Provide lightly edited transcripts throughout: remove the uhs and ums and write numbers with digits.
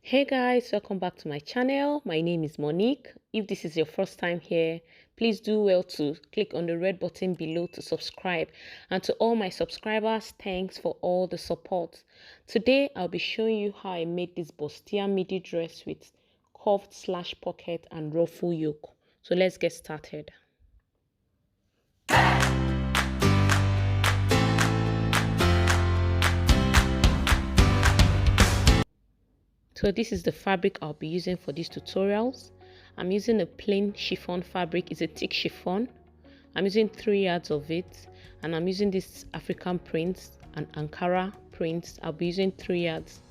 Hey guys, welcome back to my channel. My name is Monique. If this is your first time here, please do well to click on the red button below to subscribe. And to all my subscribers, thanks for all the support. Today I'll be showing you how I made this Bustier midi dress with cuffed slash pocket and ruffle yoke. So let's get started. So this is the fabric I'll be using for these tutorials. I'm using a plain chiffon fabric. It's a thick chiffon. I'm using 3 yards of it, and I'm using this African prints and Ankara prints. I'll be using 3 yards.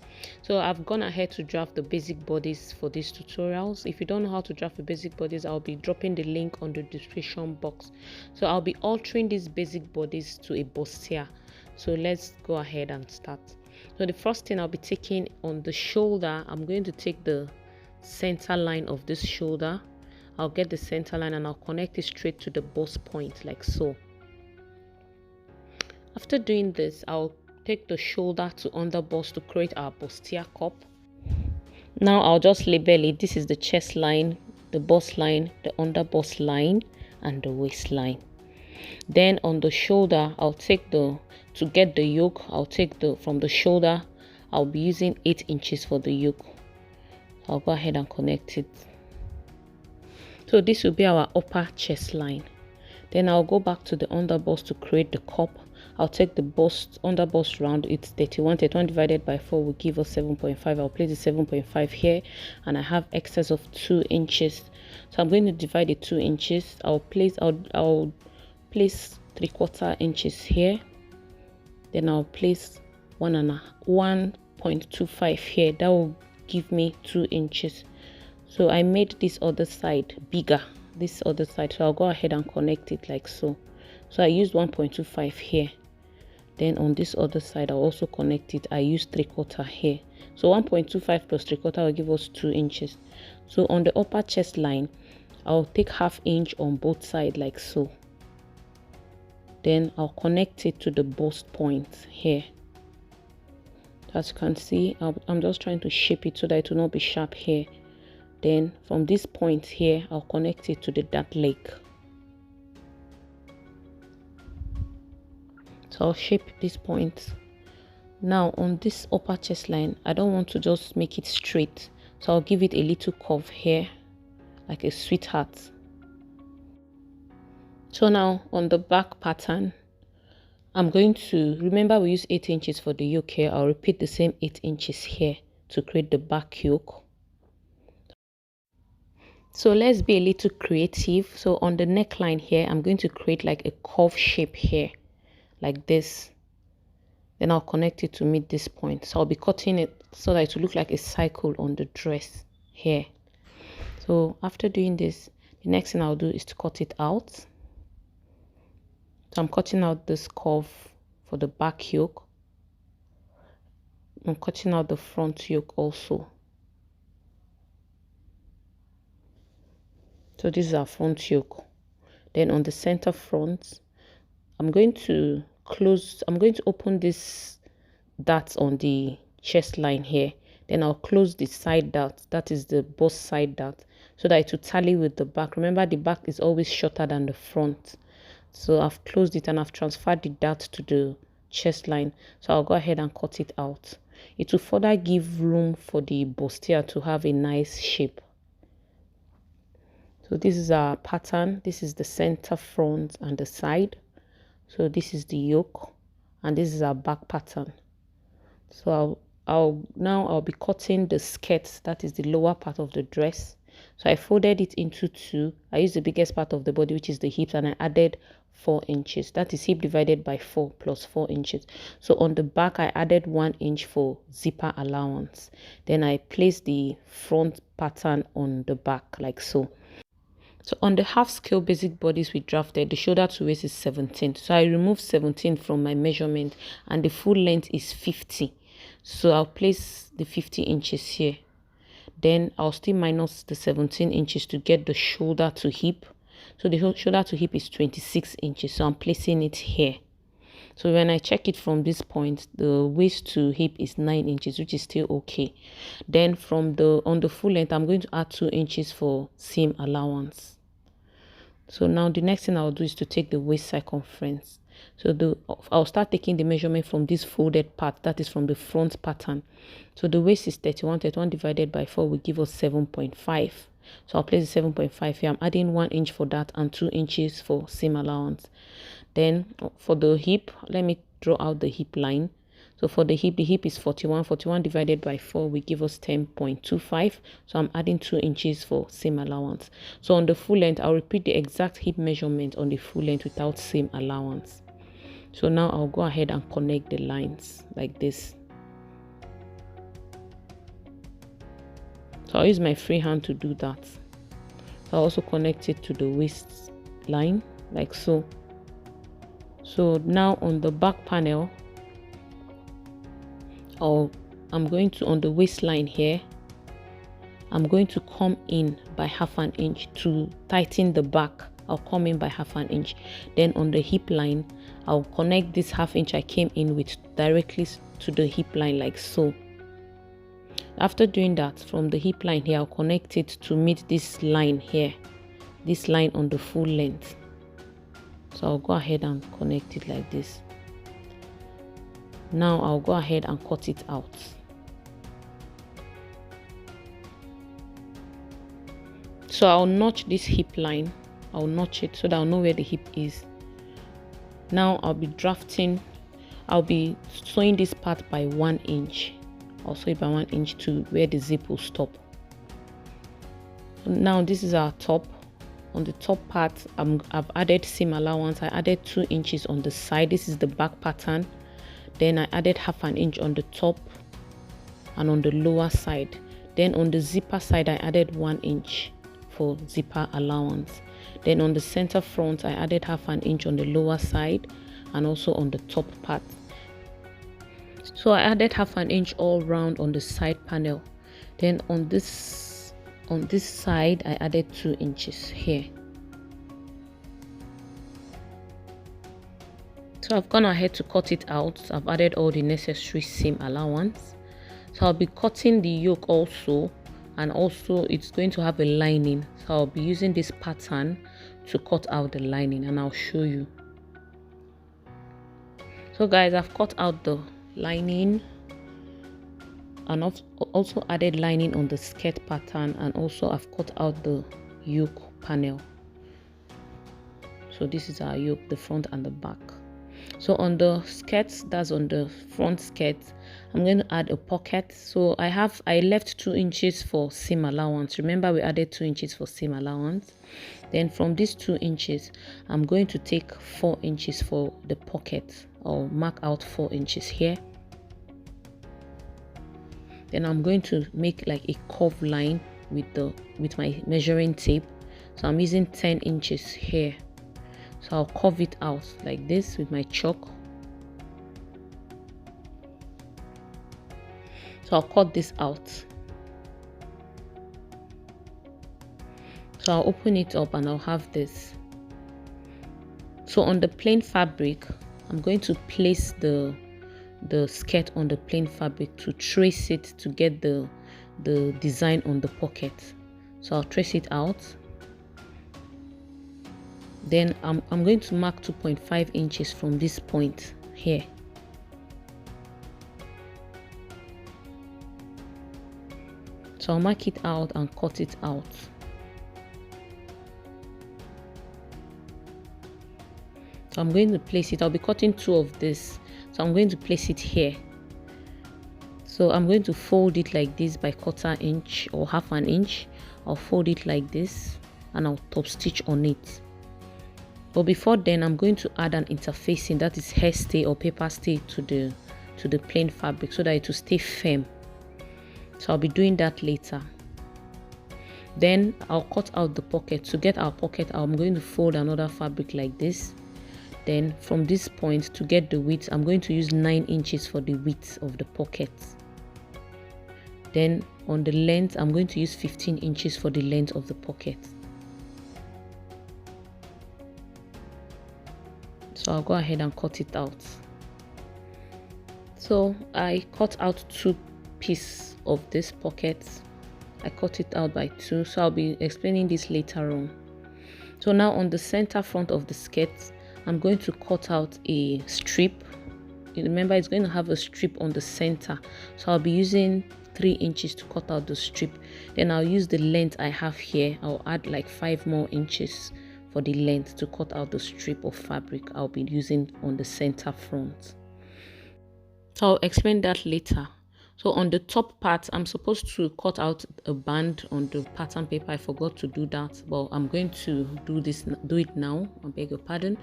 So I've gone ahead to draft the basic bodies for these tutorials. If you don't know how to draft the basic bodies, I'll be dropping the link on the description box. So I'll be altering these basic bodies to a bustier. So let's go ahead and start. So the first thing I'll be taking on the shoulder, I'm going to take the center line of this shoulder. I'll get the center line and I'll connect it straight to the bust point like so. After doing this, I'll take the shoulder to under bust to create our bustier cup. Now I'll just label it. This is the chest line, the bust line, the under bust line, and the waistline. Then on the shoulder, I'll take to get the yoke, I'll take from the shoulder, I'll be using 8 inches for the yoke. I'll go ahead and connect it. So this will be our upper chest line. Then I'll go back to the under bust to create the cup. I'll take the under bust round. It's 31. 31 divided by 4 will give us 7.5. I'll place the 7.5 here, and I have excess of 2 inches. So I'm going to divide the 2 inches. I'll place 3/4 inches here. Then I'll place 1.25 here. That will give me 2 inches. So I made this other side bigger, this other side. So I'll go ahead and connect it like so. So I used 1.25 here. Then on this other side, I'll also connect it. I used 3/4 here. So 1.25 plus 3/4 will give us 2 inches. So on the upper chest line, I'll take 1/2 inch on both sides like so. Then I'll connect it to the bust point here. As you can see, I'm just trying to shape it so that it will not be sharp here. Then from this point here, I'll connect it to the dart leg. So I'll shape this point. Now on this upper chest line, I don't want to just make it straight. So I'll give it a little curve here, like a sweetheart. So now on the back pattern, I'm going to, remember we use 8 inches for the yoke here. I'll repeat the same 8 inches here to create the back yoke. So let's be a little creative. So on the neckline here, I'm going to create like a curve shape here, like this. Then I'll connect it to meet this point. So I'll be cutting it so that it will look like a cycle on the dress here. So after doing this, the next thing I'll do is to cut it out. So I'm cutting out this curve for the back yoke. I'm cutting out the front yoke also. So this is our front yoke. Then on the center front, I'm going to open this dart on the chest line here. Then I'll close the side dart, that is the bust side dart, so that it will tally with the back. Remember, the back is always shorter than the front. So I've closed it and I've transferred the dart to the chest line. So I'll go ahead and cut it out. It will further give room for the bustier to have a nice shape. So this is our pattern. This is the center, front, and the side. So this is the yoke, and this is our back pattern. So I'll be cutting the skirt, that is the lower part of the dress. So I folded it into 2. I used the biggest part of the body, which is the hips, and I added 4 inches. That is hip divided by 4 plus 4 inches. So on the back, I added 1 inch for zipper allowance. Then I placed the front pattern on the back like so. So on the half scale basic bodies we drafted, the shoulder to waist is 17. So I removed 17 from my measurement, and the full length is 50. So I'll place the 50 inches here. Then I'll still minus the 17 inches to get the shoulder to hip. So the shoulder to hip is 26 inches. So I'm placing it here. So when I check it from this point, the waist to hip is 9 inches, which is still okay. Then from on the full length, I'm going to add 2 inches for seam allowance. So now the next thing I'll do is to take the waist circumference. So I'll start taking the measurement from this folded part, that is from the front pattern. So the waist is 31 divided by 4 will give us 7.5. So I'll place the 7.5 here. I'm adding 1 inch for that and 2 inches for seam allowance. Then for the hip, let me draw out the hip line. So for the hip is 41. 41 divided by 4 will give us 10.25. So I'm adding 2 inches for seam allowance. So on the full length, I'll repeat the exact hip measurement on the full length without seam allowance. So now I'll go ahead and connect the lines like this. So I'll use my free hand to do that. So I'll also connect it to the waist line like so. So now on the back panel, I'm going to, on the waistline here, I'm going to come in by half an inch to tighten the back. I'll come in by half an inch. Then on the hip line, I'll connect this half inch I came in with directly to the hip line like so. After doing that, from the hip line here, I'll connect it to meet this line here, this line on the full length. So I'll go ahead and connect it like this. Now I'll go ahead and cut it out. So I'll notch this hip line. I'll notch it so that I'll know where the hip is. Now I'll be sewing this part by 1 inch. I'll sew it by 1 inch to where the zip will stop. Now this is our top. On the top part, I've added seam allowance. I added 2 inches on the side. This is the back pattern. Then I added half an inch on the top and on the lower side. Then on the zipper side, I added 1 inch for zipper allowance. Then on the center front, I added half an inch on the lower side and also on the top part. So I added half an inch all round on the side panel. Then on this side, I added 2 inches here. So I've gone ahead to cut it out. So I've added all the necessary seam allowance. So I'll be cutting the yoke also, and also it's going to have a lining. So I'll be using this pattern to cut out the lining, and I'll show you. So guys, I've cut out the lining and I've also added lining on the skirt pattern, and also I've cut out the yoke panel. So this is our yoke, the front and the back. So on the skirts, that's on the front skirt, I'm going to add a pocket. So I left 2 inches for seam allowance. Remember, we added 2 inches for seam allowance. Then from these 2 inches, I'm going to take 4 inches for the pocket. I'll mark out 4 inches here. Then I'm going to make like a curved line with my measuring tape. So I'm using 10 inches here. So I'll curve it out like this with my chalk. So I'll cut this out. So I'll open it up and I'll have this. So on the plain fabric, I'm going to place the skirt on the plain fabric to trace it to get the design on the pocket. So I'll trace it out. Then I'm going to mark 2.5 inches from this point here. So I'll mark it out and cut it out. So I'm going to place it. I'll be cutting 2 of this. So I'm going to place it here. So I'm going to fold it like this by 1/4 inch or half an inch. I'll fold it like this and I'll top stitch on it. But before then, I'm going to add an interfacing, that is hair stay or paper stay, to the plain fabric so that it will stay firm. So I'll be doing that later. Then I'll cut out the pocket. To get our pocket, I'm going to fold another fabric like this. Then from this point, to get the width, I'm going to use 9 inches for the width of the pocket. Then on the length, I'm going to use 15 inches for the length of the pocket. So I'll go ahead and cut it out. So I cut out 2 pieces of this pocket. I cut it out by 2, so I'll be explaining this later on. So now on the center front of the skirt, I'm going to cut out a strip. Remember, it's going to have a strip on the center, so I'll be using 3 inches to cut out the strip. Then I'll use the length I have here. I'll add like 5 more inches for the length to cut out the strip of fabric I'll be using on the center front. So I'll explain that later. So on the top part, I'm supposed to cut out a band on the pattern paper. I forgot to do that, but I'm going to do it now. I beg your pardon.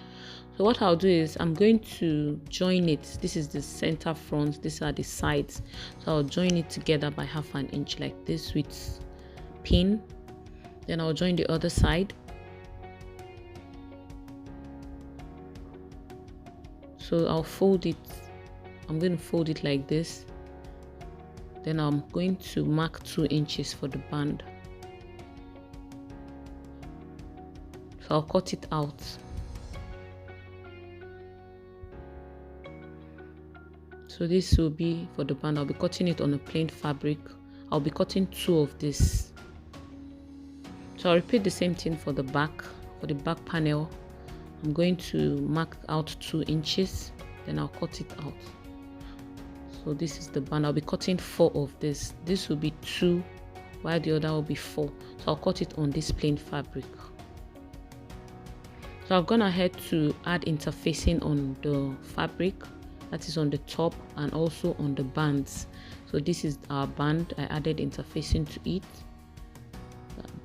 So what I'll do is I'm going to join it. This is the center front, these are the sides. So I'll join it together by 1/2 inch like this with pin. Then I'll join the other side. So I'll fold it. I'm going to fold it like this. Then I'm going to mark 2 inches for the band. So I'll cut it out. So this will be for the band. I'll be cutting it on a plain fabric. I'll be cutting 2 of this. So I'll repeat the same thing for the back. For the back panel, I'm going to mark out 2 inches. Then I'll cut it out. So this is the band. I'll be cutting 4 of this. This will be 2, while the other will be 4. So I'll cut it on this plain fabric. So I've gone ahead to add interfacing on the fabric, that is on the top and also on the bands. So this is our band. I added interfacing to it.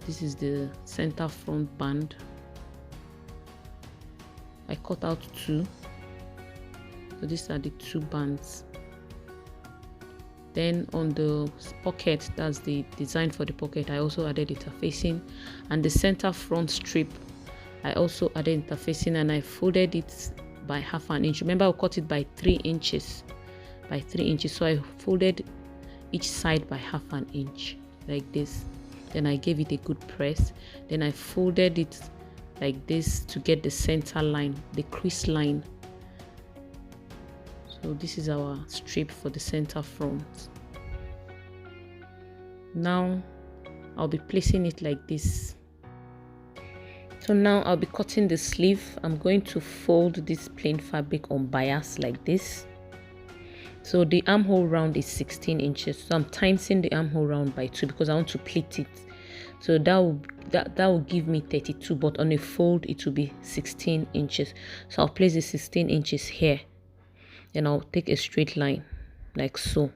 This is the center front band. I cut out 2. So these are the 2 bands. Then on the pocket, that's the design for the pocket, I also added interfacing, and the center front strip I also added interfacing, and I folded it by 1/2 inch. Remember, I cut it by 3 inches, so I folded each side by 1/2 inch like this. Then I gave it a good press. Then I folded it like this to get the center line, the crease line. So this is our strip for the center front. Now I'll be placing it like this. So now I'll be cutting the sleeve. I'm going to fold this plain fabric on bias like this. So the armhole round is 16 inches. So I'm timesing the armhole round by 2 because I want to pleat it. So that will give me 32, but on a fold it will be 16 inches. So I'll place the 16 inches here. Then I'll take a straight line like so.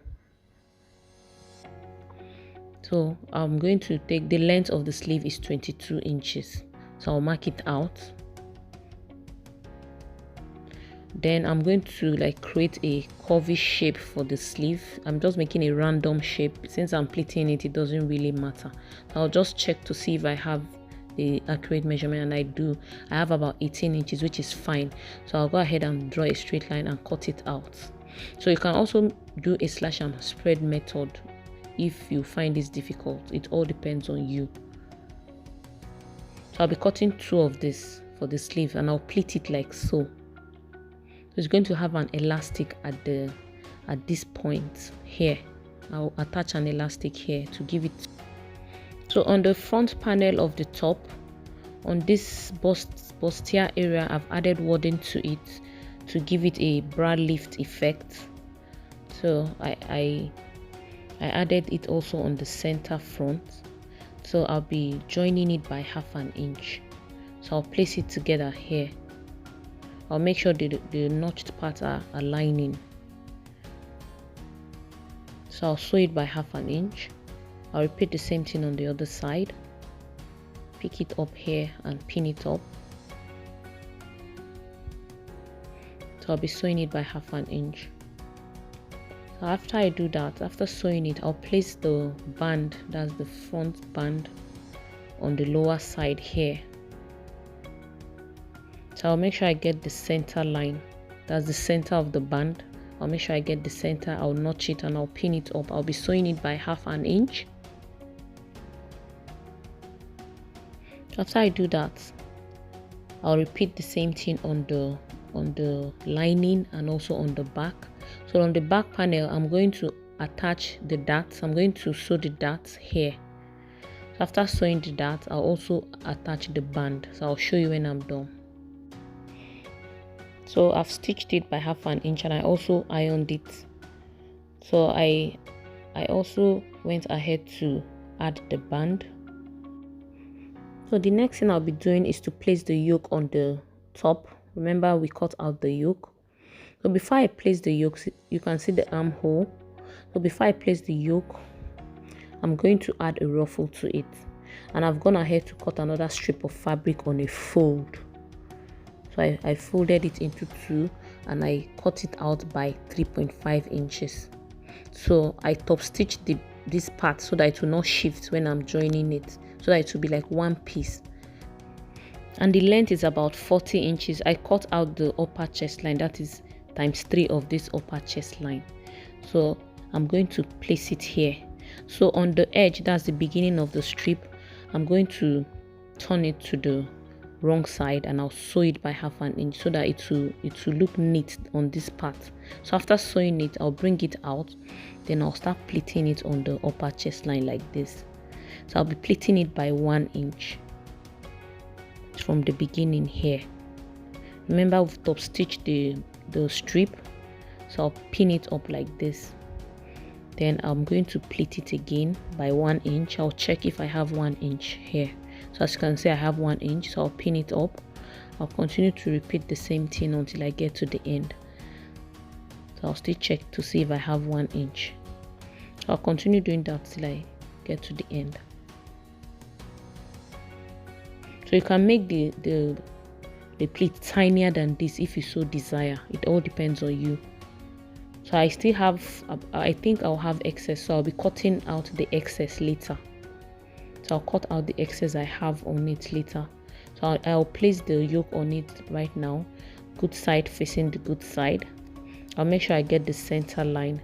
So I'm going to take the length of the sleeve is 22 inches. So I'll mark it out. Then I'm going to like create a curvy shape for the sleeve. I'm just making a random shape. Since I'm pleating it, it doesn't really matter. I'll just check to see if I have the accurate measurement, and I do. I have about 18 inches, which is fine. So I'll go ahead and draw a straight line and cut it out. So you can also do a slash and spread method if you find this difficult. It all depends on you. So I'll be cutting 2 of this for the sleeve, and I'll pleat it like so. It's going to have an elastic at this point here. I'll attach an elastic here to give it. So on the front panel of the top, on this bustier area, I've added wording to it to give it a bra lift effect. So I added it also on the center front. So I'll be joining it by 1/2 inch. So I'll place it together here. I'll make sure the notched parts are aligning. So I'll sew it by 1/2 inch. I'll repeat the same thing on the other side. Pick it up here and pin it up. So I'll be sewing it by 1/2 inch. So after I do that, after sewing it, I'll place the band, that's the front band, on the lower side here. So I'll make sure I get the center line, that's the center of the band. I'll make sure I get the center. I'll notch it and I'll pin it up. I'll be sewing it by 1/2 inch. After I do that, I'll repeat the same thing on the lining and also on the back. So on the back panel, I'm going to attach the darts. I'm going to sew the darts here. So after sewing the darts, I'll also attach the band. So I'll show you when I'm done. So I've stitched it by 1/2 inch and I also ironed it. So I also went ahead to add the band. So the next thing I'll be doing is to place the yoke on the top. Remember, we cut out the yoke. So before I place the yoke, you can see the armhole. So before I place the yoke, I'm going to add a ruffle to it. And I've gone ahead to cut another strip of fabric on a fold. So I folded it into 2 and I cut it out by 3.5 inches. So I top stitched this part so that it will not shift when I'm joining it, so that it will be like one piece. And the length is about 40 inches. I cut out the upper chest line, that is ×3 of this upper chest line. So I'm going to place it here. So on the edge, that's the beginning of the strip, I'm going to turn it to the wrong side and I'll sew it by 1/2 inch so that it will look neat on this part. So after sewing it, I'll bring it out, then I'll start pleating it on the upper chest line like this. So I'll be pleating it by 1 inch from the beginning here. Remember, we've top stitched the strip, so I'll pin it up like this. Then I'm going to pleat it again by 1 inch. I'll check if I have 1 inch here. So as you can see, I have 1 inch, so I'll pin it up. I'll continue to repeat the same thing until I get to the end. So I'll still check to see if I have 1 inch. So I'll continue doing that till I get to the end. So you can make the pleat tinier than this if you so desire. It all depends on you. So I still have, I think I'll have excess, so I'll be cutting out the excess later. So I'll cut out the excess I have on it later. So I'll place the yoke on it right now, good side facing the good side. I'll make sure I get the center line,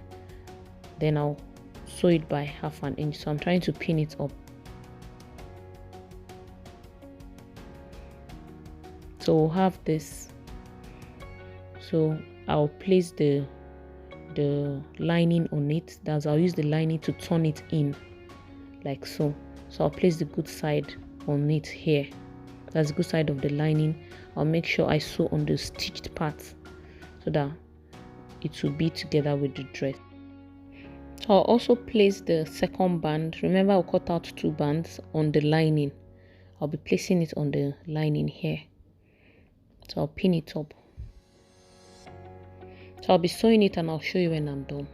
then I'll sew it by 1/2 inch. So I'm trying to pin it up. So we'll have this. So I'll place the lining on it. I'll use the lining to turn it in like so. So I'll place the good side on it here. That's the good side of the lining. I'll make sure I sew on the stitched part so that it will be together with the dress. So I'll also place the second band. Remember, I'll cut out 2 bands on the lining. I'll be placing it on the lining here. So I'll pin it up. So I'll be sewing it and I'll show you when I'm done.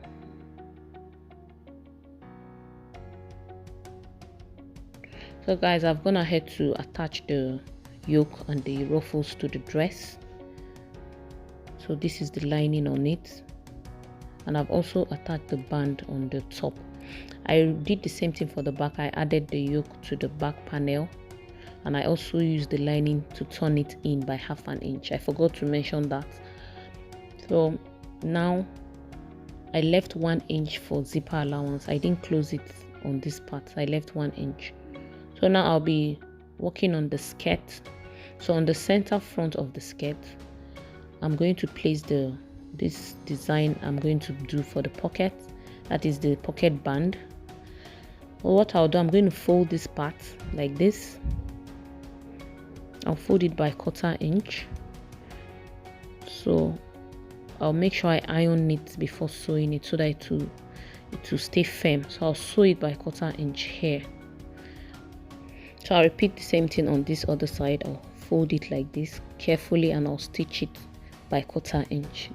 So guys, I've gone ahead to attach the yoke and the ruffles to the dress. So this is the lining on it. And I've also attached the band on the top. I did the same thing for the back. I added the yoke to the back panel. And I also used the lining to turn it in by 1/2 inch. I forgot to mention that. So now I left 1 inch for zipper allowance. I didn't close it on this part. I left 1 inch. So now I'll be working on the skirt. So on the center front of the skirt, I'm going to place this design I'm going to do for the pocket. That is the pocket band. Well, what I'll do, I'm going to fold this part like this. I'll fold it by 1/4 inch. So I'll make sure I iron it before sewing it so that it will stay firm. So I'll sew it by 1/4 inch here. So I'll repeat the same thing on this other side. I'll fold it like this carefully and I'll stitch it by 1/4 inch.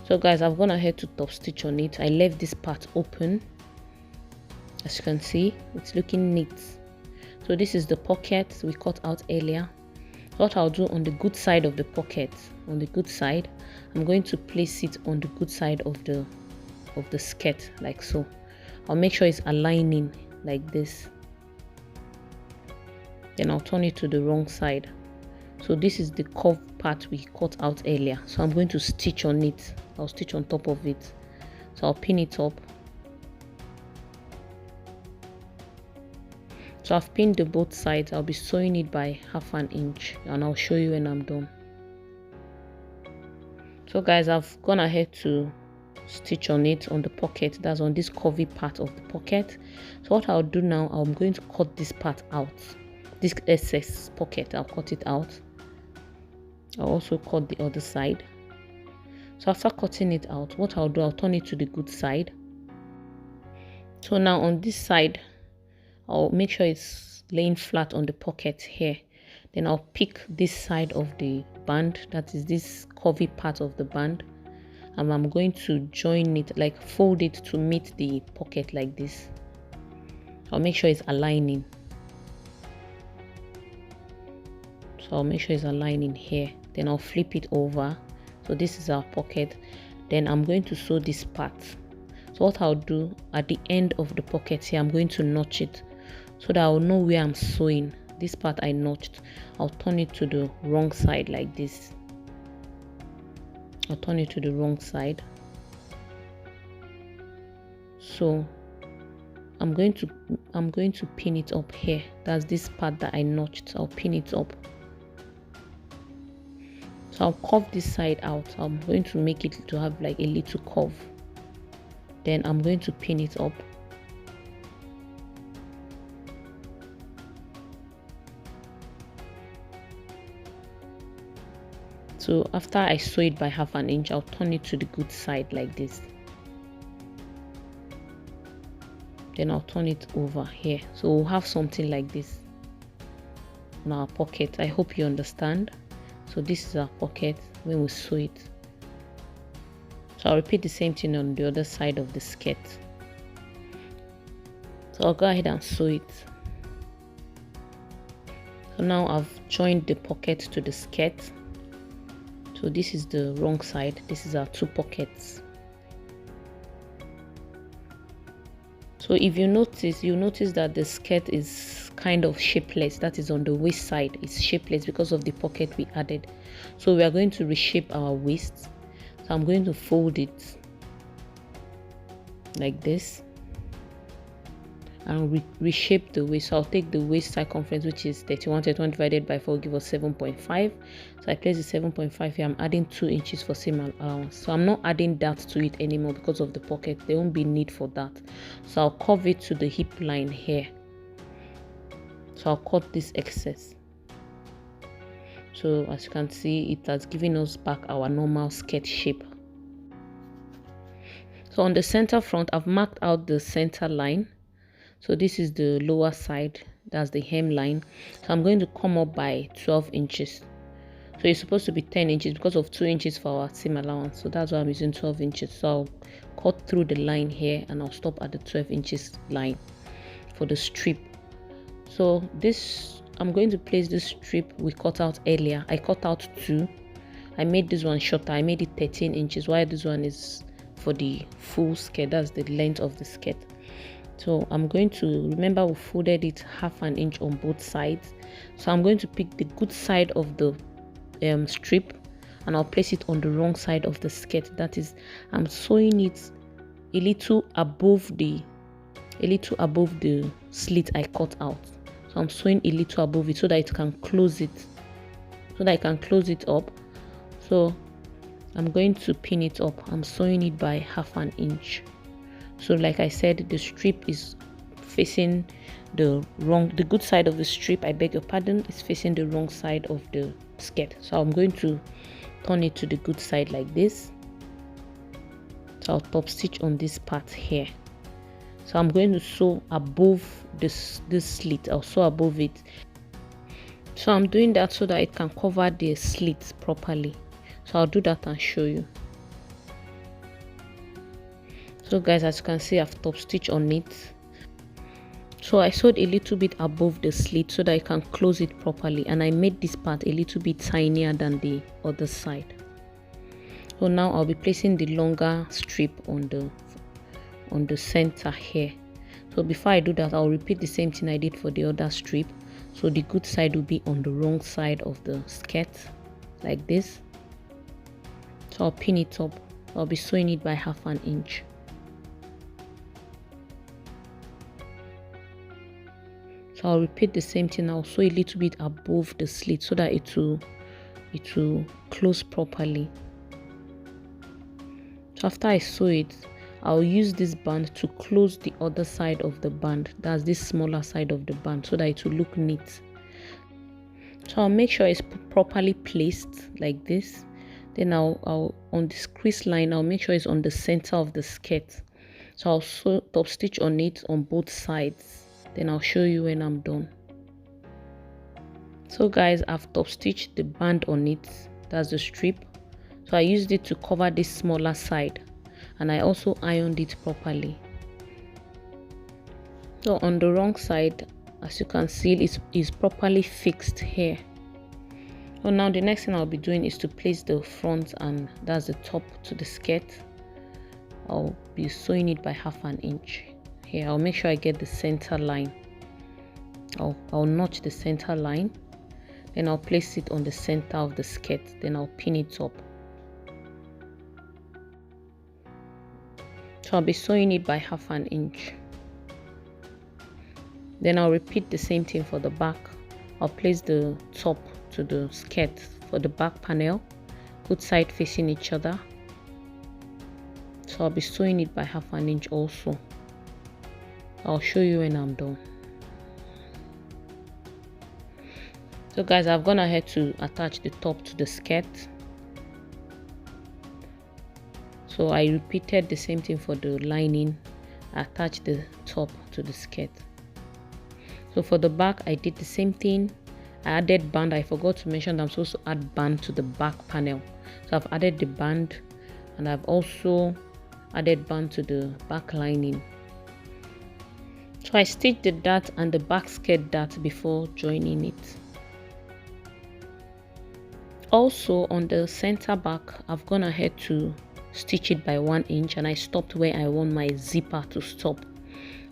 So guys, I've gone ahead to top stitch on it. I left this part open. As you can see, it's looking neat. So this is the pocket we cut out earlier. What I'll do on the good side of the pocket, on the good side, I'm going to place it on the good side of the skirt like so. I'll make sure it's aligning like this. Then I'll turn it to the wrong side. So this is the curved part we cut out earlier. So I'm going to stitch on it. I'll stitch on top of it. So I'll pin it up. So I've pinned the both sides. I'll be sewing it by 1/2 inch and I'll show you when I'm done. So guys, I've gone ahead to stitch on it on the pocket, that's on this curvy part of the pocket. So what I'll do now, I'm going to cut this part out, this excess pocket, I'll cut it out. I'll also cut the other side. So after cutting it out, what I'll do, I'll turn it to the good side. So now on this side, I'll make sure it's laying flat on the pocket here. Then I'll pick this side of the band, that is this curvy part of the band, and I'm going to join it, like fold it to meet the pocket like this. I'll make sure it's aligning. So I'll make sure it's aligning here. Then I'll flip it over. So this is our pocket. Then I'm going to sew this part. So what I'll do, at the end of the pocket here, I'm going to notch it so that I'll know where I'm sewing. This part I notched, I'll turn it to the wrong side like this. I'll turn it to the wrong side. So I'm going to pin it up here. That's this part that I notched. I'll pin it up. So I'll curve this side out. I'm going to make it to have like a little curve. Then I'm going to pin it up. So after I sew it by 1/2 inch, I'll turn it to the good side like this. Then I'll turn it over here. So we'll have something like this in our pocket. I hope you understand. So this is our pocket when we sew it. So I'll repeat the same thing on the other side of the skirt. So I'll go ahead and sew it. So now I've joined the pocket to the skirt. So this is the wrong side. This is our 2 pockets. So if you notice, that the skirt is kind of shapeless. That is on the waist side. It's shapeless because of the pocket we added. So we are going to reshape our waist. So I'm going to fold it like this and reshape the waist. So I'll take the waist circumference, which is 31 divided by 4, give us 7.5. So I place the 7.5 here. I'm adding 2 inches for seam allowance. So I'm not adding that to it anymore because of the pocket. There won't be need for that. So I'll curve it to the hip line here. So I'll cut this excess. So as you can see, it has given us back our normal skirt shape. So on the center front, I've marked out the center line. So this is the lower side, that's the hemline. So I'm going to come up by 12 inches. So it's supposed to be 10 inches because of 2 inches for our seam allowance. So that's why I'm using 12 inches. So I'll cut through the line here and I'll stop at the 12 inches line for the strip. So this, I'm going to place this strip we cut out earlier. I cut out 2. I made this one shorter. I made it 13 inches, while this one is for the full skirt. That's the length of the skirt. So I'm going to, remember we folded it 1/2 inch on both sides. So I'm going to pick the good side of the strip and I'll place it on the wrong side of the skirt. That is, I'm sewing it a little above the slit I cut out. So I'm sewing a little above it so that it can close it, so that I can close it up. So I'm going to pin it up. I'm sewing it by 1/2 inch. So like I said, the strip is facing the good side of the strip, I beg your pardon, is facing the wrong side of the skirt. So I'm going to turn it to the good side like this. So I'll top stitch on this part here. So I'm going to sew above this slit. I'll sew above it. So I'm doing that so that it can cover the slits properly. So I'll do that and show you. So guys, as you can see, I've top stitched on it. So I sewed a little bit above the slit so that I can close it properly, and I made this part a little bit tinier than the other side. So now I'll be placing the longer strip on the center here. So before I do that, I'll repeat the same thing I did for the other strip. So the good side will be on the wrong side of the skirt like this. So I'll pin it up. I'll be sewing it by 1/2 inch. So I'll repeat the same thing. I'll sew a little bit above the slit so that it will close properly. So after I sew it, I'll use this band to close the other side of the band. That's this smaller side of the band, so that it will look neat. So I'll make sure it's properly placed like this. Then I'll on this crease line, I'll make sure it's on the center of the skirt. So I'll sew top stitch on it on both sides. Then I'll show you when I'm done. So guys, I've top stitched the band on it. That's the strip. So I used it to cover this smaller side, and I also ironed it properly. So on the wrong side, as you can see, it's properly fixed here. So now the next thing I'll be doing is to place the front, and that's the top to the skirt. I'll be sewing it by 1/2 inch. Here I'll make sure I get the center line. I'll notch the center line. Then I'll place it on the center of the skirt. Then I'll pin it up. So I'll be sewing it by 1/2 inch. Then I'll repeat the same thing for the back. I'll place the top to the skirt for the back panel, both sides facing each other. So I'll be sewing it by 1/2 inch also. I'll show you when I'm done. So guys, I've gone ahead to attach the top to the skirt. So I repeated the same thing for the lining. I attached the top to the skirt. So for the back, I did the same thing. I added band. I forgot to mention that I'm supposed to add band to the back panel. So I've added the band, and I've also added band to the back lining. So I stitched the dart and the back skirt dart before joining it. Also on the center back, I've gone ahead to stitch it by 1 inch, and I stopped where I want my zipper to stop.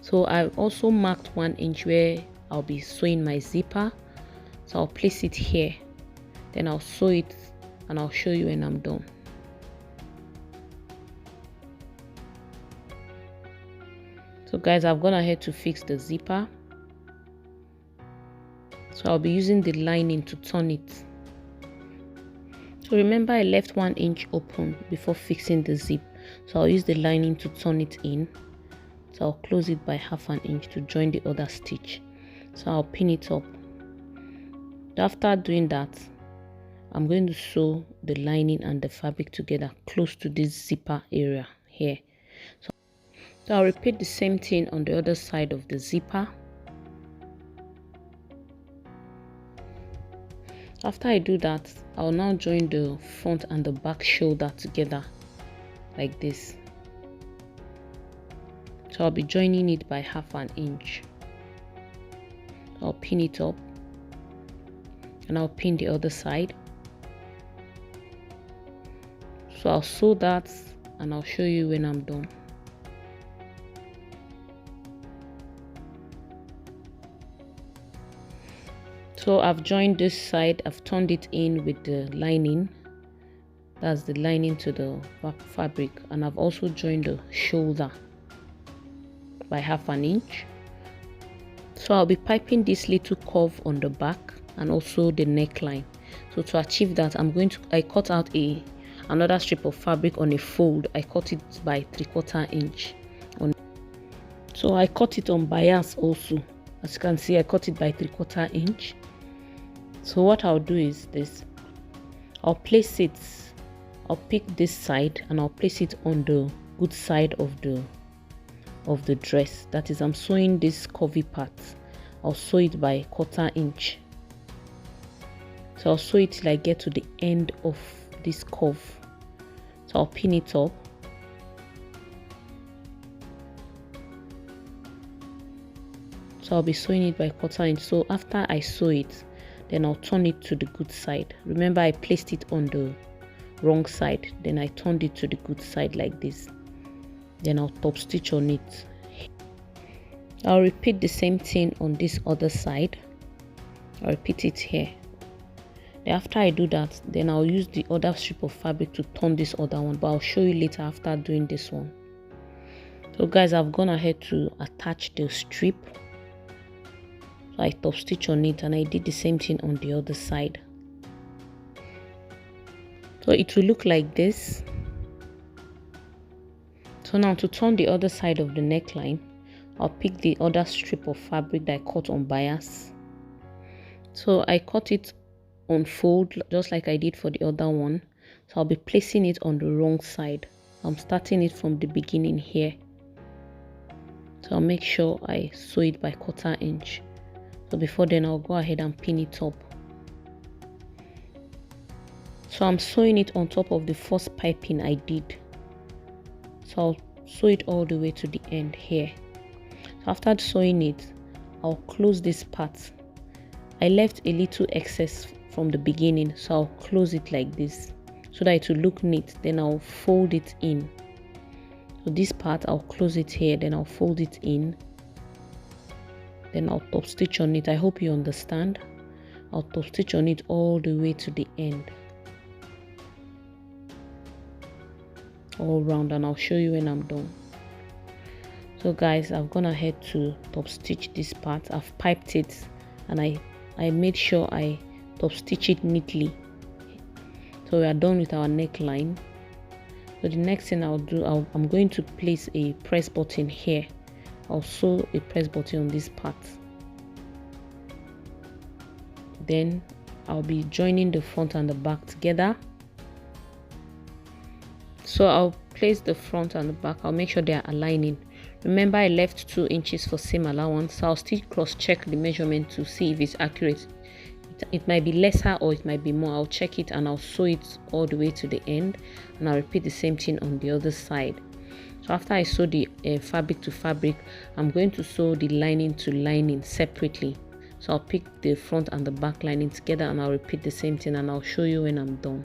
So I've also marked 1 inch where I'll be sewing my zipper. So I'll place it here, then I'll sew it, and I'll show you when I'm done. So guys, I've gone ahead to fix the zipper. So I'll be using the lining to turn it. So remember, I left 1 inch open before fixing the zip. So I'll use the lining to turn it in. So I'll close it by 1/2 inch to join the other stitch. So I'll pin it up. After doing that, I'm going to sew the lining and the fabric together close to this zipper area here. So I'll repeat the same thing on the other side of the zipper. After I do that, I'll now join the front and the back shoulder together like this. So I'll be joining it by 1/2 inch. I'll pin it up, and I'll pin the other side. So I'll sew that, and I'll show you when I'm done. So I've joined this side, I've turned it in with the lining. That's the lining to the back fabric, and I've also joined the shoulder by 1/2 inch. So I'll be piping this little curve on the back and also the neckline. So to achieve that, I cut out another strip of fabric on a fold. I cut it by 3/4 inch. So I cut it on bias also. As you can see, I cut it by 3/4 inch. So what I'll do is this. I'll pick this side, and I'll place it on the good side of the dress. That is, I'm sewing this curvy part. I'll sew it by 1/4 inch. So I'll sew it till I get to the end of this curve. So I'll pin it up. So I'll be sewing it by 1/4 inch. So after I sew it, then I'll turn it to the good side. Remember, I placed it on the wrong side, then I turned it to the good side like this. Then I'll top stitch on it. I'll repeat the same thing on this other side. I'll repeat it here. Then after I do that, then I'll use the other strip of fabric to turn this other one, but I'll show you later after doing this one. So guys, I've gone ahead to attach the strip. So I top stitch on it, and I did the same thing on the other side. So it will look like this. So now to turn the other side of the neckline, I'll pick the other strip of fabric that I cut on bias. So I cut it on fold just like I did for the other one. So I'll be placing it on the wrong side. I'm starting it from the beginning here. So I'll make sure I sew it by 1/4 inch. So before then I'll go ahead and pin it up. So I'm sewing it on top of the first piping I did. So I'll sew it all the way to the end here. So after sewing it, I'll close this part. I left a little excess from the beginning, so I'll close it like this so that it will look neat. Then I'll fold it in. So this part I'll close it here, then I'll fold it in, then I'll top stitch on it. I hope you understand. I'll top stitch on it all the way to the end, all round, and I'll show you when I'm done. So guys, I've gone ahead to top stitch this part. I've piped it and I made sure I top stitch it neatly. So we are done with our neckline. So the next thing I'll do, I'm going to place a press button here. I'll sew a press button on this part. Then I'll be joining the front and the back together. So I'll place the front and the back. I'll make sure they are aligning. Remember, I left 2 inches for seam allowance, so I'll still cross check the measurement to see if it's accurate. It might be lesser or it might be more. I'll check it and I'll sew it all the way to the end, and I'll repeat the same thing on the other side. So after I sew the fabric to fabric, I'm going to sew the lining to lining separately. So I'll pick the front and the back lining together and I'll repeat the same thing, and I'll show you when I'm done.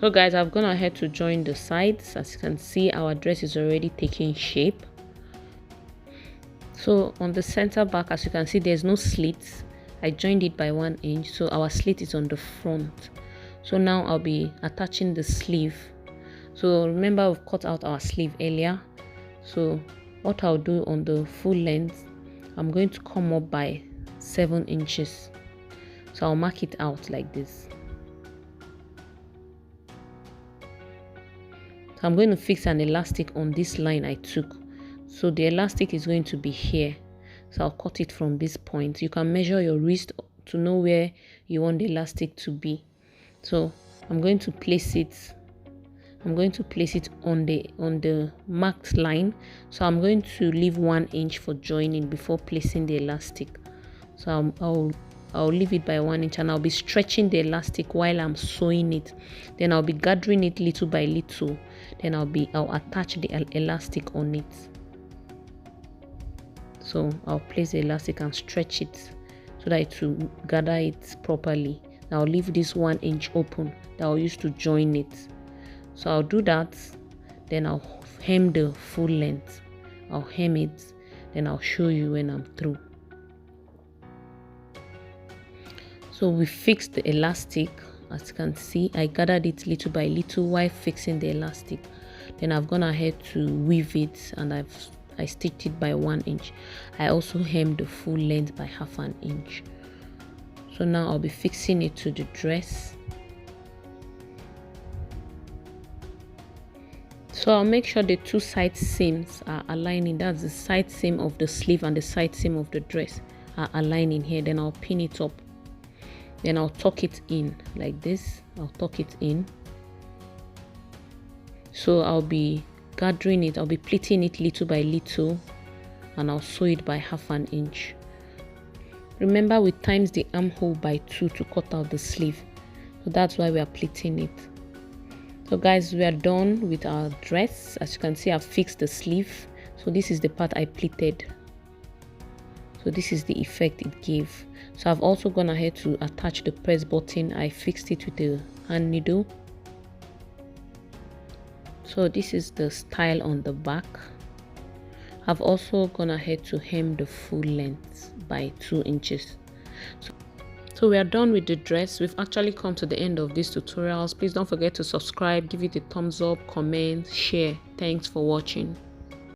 So guys, I've gone ahead to join the sides. As you can see, our dress is already taking shape. So on the center back, as you can see, there's no slits. I joined it by 1 inch, so our slit is on the front. So now I'll be attaching the sleeve. So remember, we've cut out our sleeve earlier. So what I'll do on the full length, I'm going to come up by 7 inches. So I'll mark it out like this. So I'm going to fix an elastic on this line I took. So the elastic is going to be here. So I'll cut it from this point. You can measure your wrist to know where you want the elastic to be. So I'm going to place it. I'm going to place it on the marked line. So I'm going to leave 1 inch for joining before placing the elastic. So I'll leave it by 1 inch, and I'll be stretching the elastic while I'm sewing it. Then I'll be gathering it little by little. Then I'll attach the elastic on it. So I'll place the elastic and stretch it so that it will gather it properly. Now I'll leave this 1 inch open that I'll use to join it. So I'll do that. Then I'll hem the full length. I'll hem it. Then I'll show you when I'm through. So we fixed the elastic. As you can see, I gathered it little by little while fixing the elastic. Then I've gone ahead to weave it, and I stitched it by 1 inch. I also hemmed the full length by 1/2 inch. So now I'll be fixing it to the dress. So I'll make sure the 2 side seams are aligning. That's the side seam of the sleeve and the side seam of the dress are aligning here. Then I'll pin it up. Then I'll tuck it in like this. I'll tuck it in. So I'll be gathering it. I'll be pleating it little by little, and I'll sew it by 1/2 inch. Remember, we times the armhole by 2 to cut out the sleeve. So that's why we are pleating it. So guys, we are done with our dress. As you can see, I've fixed the sleeve. So this is the part I pleated. So this is the effect it gave. So I've also gone ahead to attach the press button. I fixed it with a hand needle. So this is the style on the back. I've also gone ahead to hem the full length by 2 inches. So we are done with the dress. We've actually come to the end of these tutorials. Please don't forget to subscribe, give it a thumbs up, comment, share. Thanks for watching.